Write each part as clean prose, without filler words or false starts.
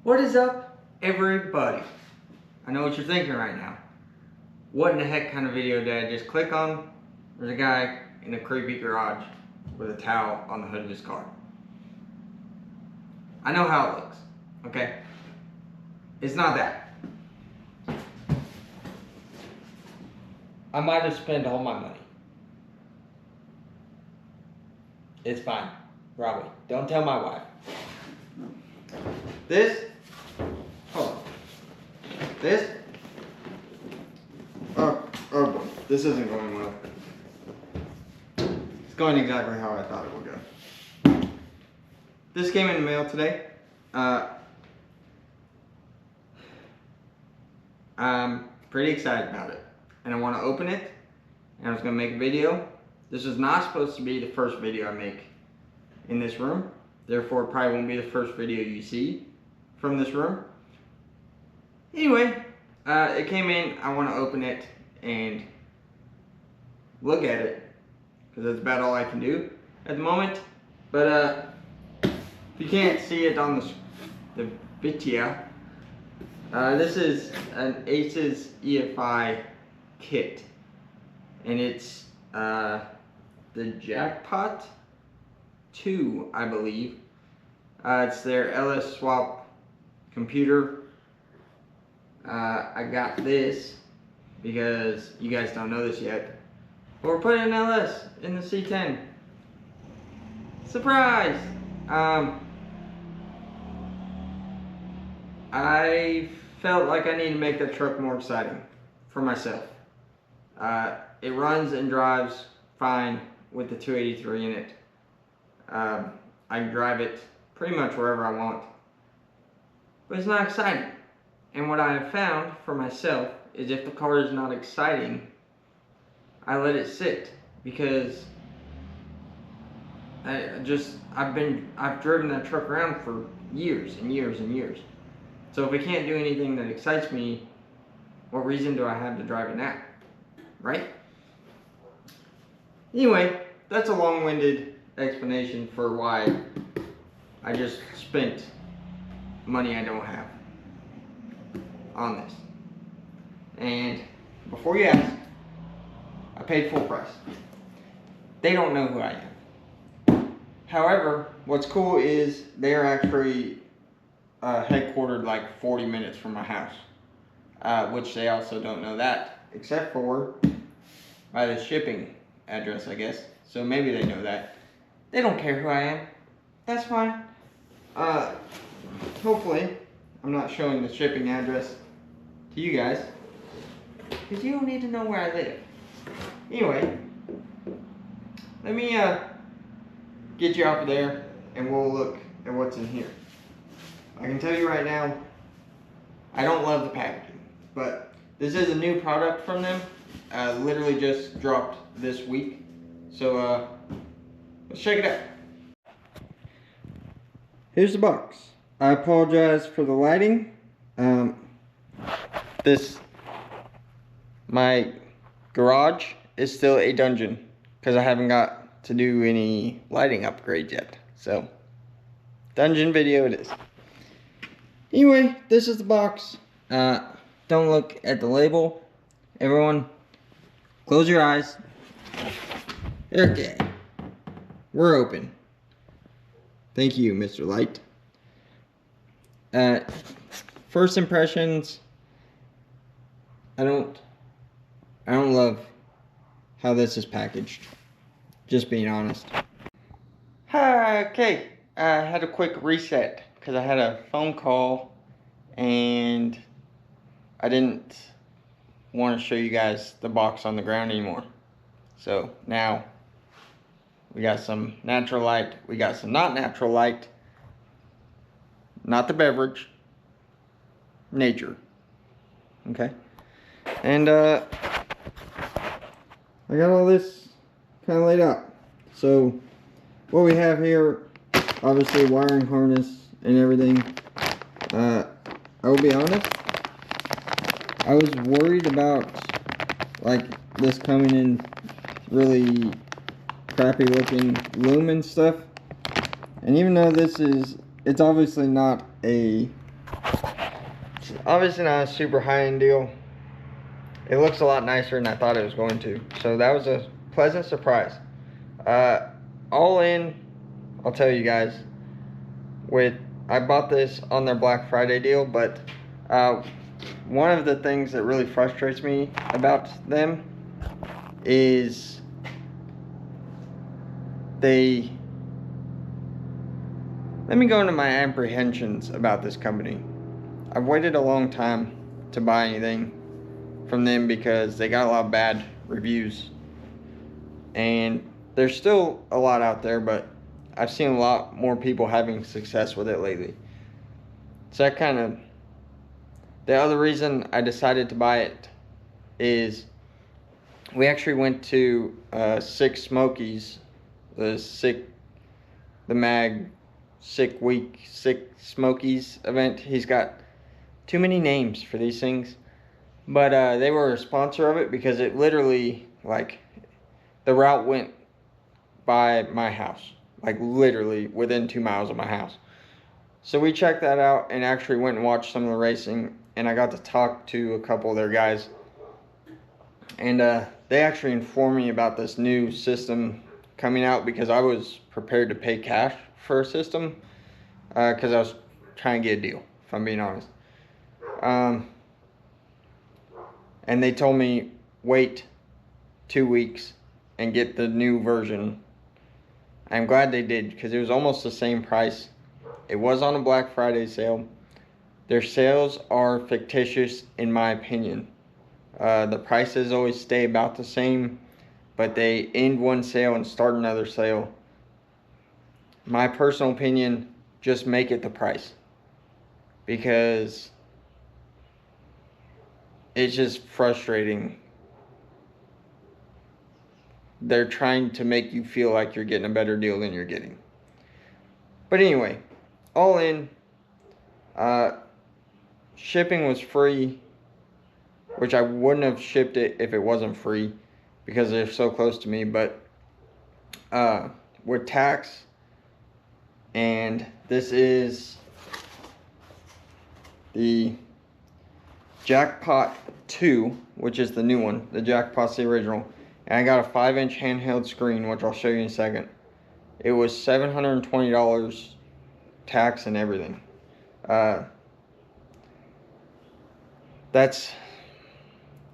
What is up, everybody? I know what you're thinking right now. What in the heck kind of video did I just click on? There's a guy in a creepy garage with a towel on the hood of his car. I know how it looks, okay? It's not that. I might have spent all my money. It's fine, probably. Don't tell my wife. Oh boy, this isn't going well. It's going exactly how I thought it would go. This came in the mail today. I'm pretty excited about it. And I want to open it. And I was going to make a video. This is not supposed to be the first video I make in this room. Therefore, it probably won't be the first video you see from this room. Anyway, it came in. I want to open it and look at it, because that's about all I can do at the moment. But if you can't see it on the video, this is an Aces EFI kit, and it's the Jackpot 2, I believe. It's their LS swap computer. I got this because you guys don't know this yet, but we're putting an LS in the C10. Surprise! I felt like I need to make that truck more exciting for myself. It runs and drives fine with the 283 in it. I can drive it pretty much wherever I want, but it's not exciting. And what I have found for myself is if the car is not exciting, I let it sit, because I've driven that truck around for years and years and years. So if it can't do anything that excites me, what reason do I have to drive it now? Right? Anyway, that's a long-winded explanation for why I just spent money I don't have on this. And before you ask, I paid full price. They don't know who I am. However, what's cool is they are actually headquartered like 40 minutes from my house, which they also don't know that, except for by the shipping address, I guess. So maybe they know that. They don't care who I am. That's fine. Hopefully, I'm not showing the shipping address to you guys, because you don't need to know where I live. Anyway, let me get you out there and we'll look at what's in here. I can tell you right now, I don't love the packaging, but this is a new product from them. Literally just dropped this week. So let's check it out. Here's the box. I apologize for the lighting. My garage is still a dungeon because I haven't got to do any lighting upgrades yet. So, dungeon video it is. Anyway, this is the box. Don't look at the label. Everyone, close your eyes. Okay. We're open. Thank you, Mr. Light. First impressions, I don't love how this is packaged. Just being honest. Okay, I had a quick reset because I had a phone call and I didn't want to show you guys the box on the ground anymore. So now we got some natural light, we got some not natural light, not the beverage, nature. Okay, and I got all this kind of laid out. So what we have here, obviously wiring harness and everything. I will be honest, I was worried about like this coming in really crappy looking lumen stuff, and even though this is, it's obviously not a It's obviously not a super high-end deal. It looks a lot nicer than I thought it was going to. So that was a pleasant surprise. All in, I'll tell you guys, I bought this on their Black Friday deal, but one of the things that really frustrates me about them is let me go into my apprehensions about this company. I've waited a long time to buy anything from them because they got a lot of bad reviews, and there's still a lot out there, but I've seen a lot more people having success with it lately. So that the other reason I decided to buy it is we actually went to Sick Smokies, the Sick Smokies event. He's got too many names for these things, but they were a sponsor of it because it literally, like, the route went by my house, like literally within 2 miles of my house. So we checked that out and actually went and watched some of the racing, and I got to talk to a couple of their guys, and they actually informed me about this new system coming out because I was prepared to pay cash for a system because I was trying to get a deal, if I'm being honest. And they told me wait 2 weeks and get the new version. I'm glad they did because it was almost the same price. It was on a Black Friday sale. Their sales are fictitious in my opinion. The prices always stay about the same, but they end one sale and start another sale. My personal opinion, just make it the price, because it's just frustrating. They're trying to make you feel like you're getting a better deal than you're getting. But anyway, all in, shipping was free, which I wouldn't have shipped it if it wasn't free because they're so close to me. But with tax, and this is the Jackpot 2, which is the new one. The Jackpot's the original. And I got a 5-inch handheld screen, which I'll show you in a second. It was $720, tax and everything. That's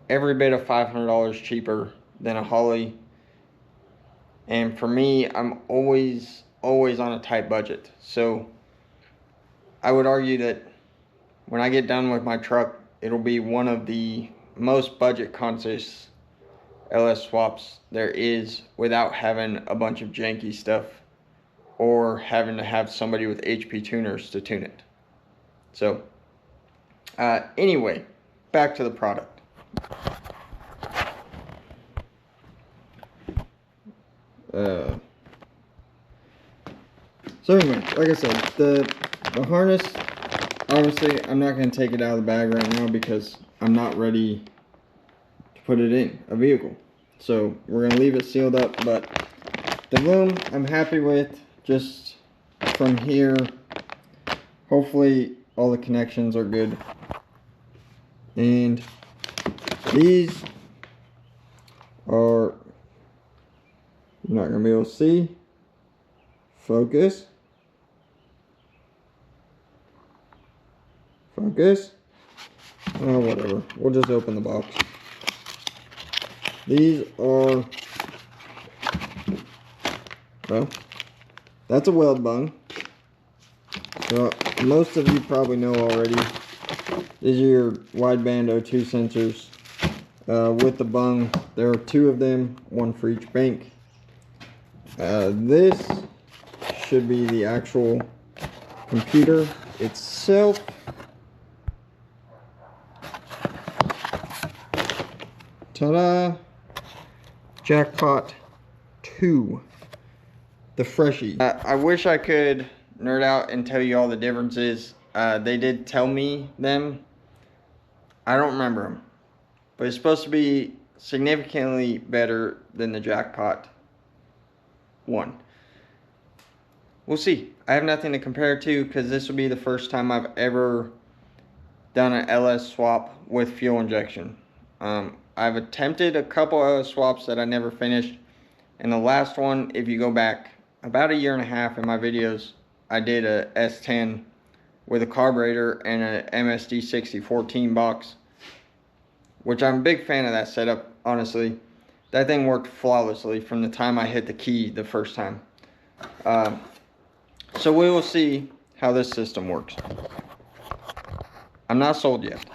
every bit of $500 cheaper than a Holly. And for me, I'm always on a tight budget. So I would argue that when I get done with my truck, it'll be one of the most budget conscious LS swaps there is without having a bunch of janky stuff or having to have somebody with HP tuners to tune it. So anyway, back to the product. So anyway, like I said, the harness, obviously I'm not going to take it out of the bag right now because I'm not ready to put it in a vehicle. So we're going to leave it sealed up, but the loom I'm happy with. Just from here, hopefully all the connections are good. And these are, you're not going to be able to see. Focus. Focus. Oh, whatever. We'll just open the box. These are, well, that's a weld bung. So most of you probably know already. These are your wideband O2 sensors. With the bung, there are 2 of them, 1 for each bank. This should be the actual computer itself. Ta-da! Jackpot 2, the freshie. I wish I could nerd out and tell you all the differences. They did tell me them. I don't remember them, but it's supposed to be significantly better than the Jackpot 1. We'll see. I have nothing to compare it to because this will be the first time I've ever done an LS swap with fuel injection. I've attempted a couple LS swaps that I never finished. And the last one, if you go back about a year and a half in my videos, I did a S10 with a carburetor and a MSD 6014 box, which I'm a big fan of that setup, honestly. That thing worked flawlessly from the time I hit the key the first time. So we will see how this system works. I'm not sold yet.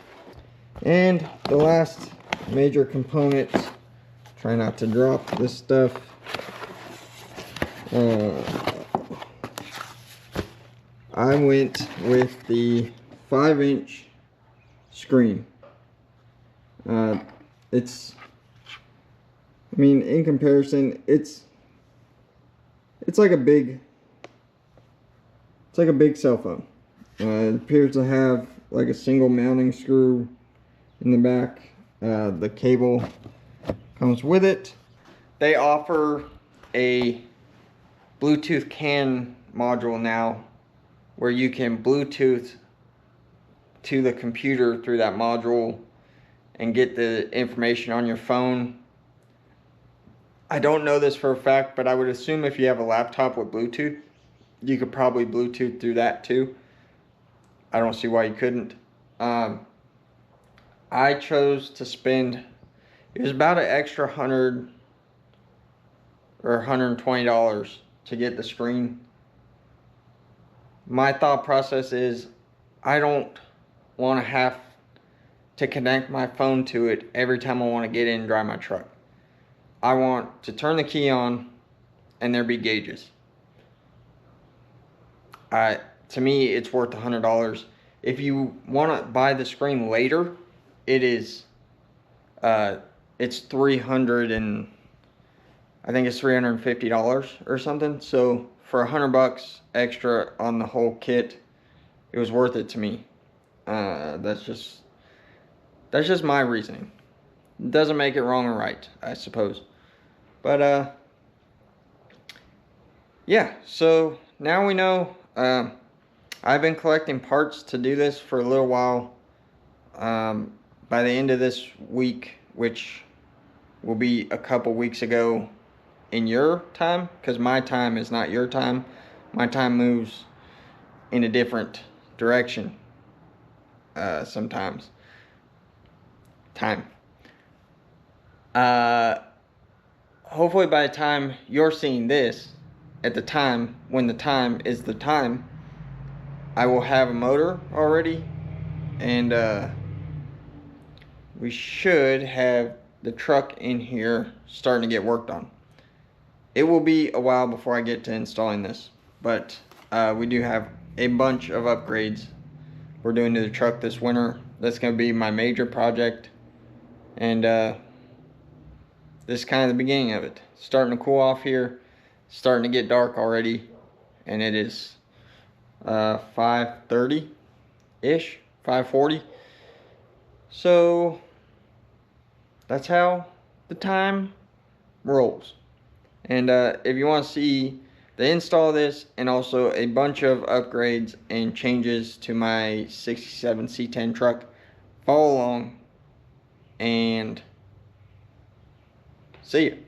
And the last major component, try not to drop this stuff. I went with the 5-inch screen. I mean, in comparison, it's like a big cell phone. It appears to have like a single mounting screw in the back. The cable comes with it. They offer a Bluetooth CAN module now, where you can Bluetooth to the computer through that module and get the information on your phone. I don't know this for a fact, but I would assume if you have a laptop with Bluetooth, you could probably Bluetooth through that too. I don't see why you couldn't. I chose to spend, it was about an extra $100 or $120 to get the screen. My thought process is, I don't want to have to connect my phone to it every time I want to get in and drive my truck. I want to turn the key on and there be gauges. To me, it's worth $100. If you want to buy the screen later, it's $350 or something. So for $100 extra on the whole kit, it was worth it to me. That's just my reasoning. It doesn't make it wrong or right, I suppose. But yeah, so now we know. I've been collecting parts to do this for a little while. By the end of this week, which will be a couple weeks ago in your time, because my time is not your time. My time moves in a different direction sometimes. Hopefully by the time you're seeing this, at the time when the time is the time, I will have a motor already, and we should have the truck in here starting to get worked on. It will be a while before I get to installing this, but we do have a bunch of upgrades we're doing to the truck this winter. That's going to be my major project, and this is kind of the beginning of it. Starting to cool off here, starting to get dark already, and it is 5:30-ish, 5:40. So that's how the time rolls. And if you want to see the install of this and also a bunch of upgrades and changes to my 67 C10 truck, follow along and see you.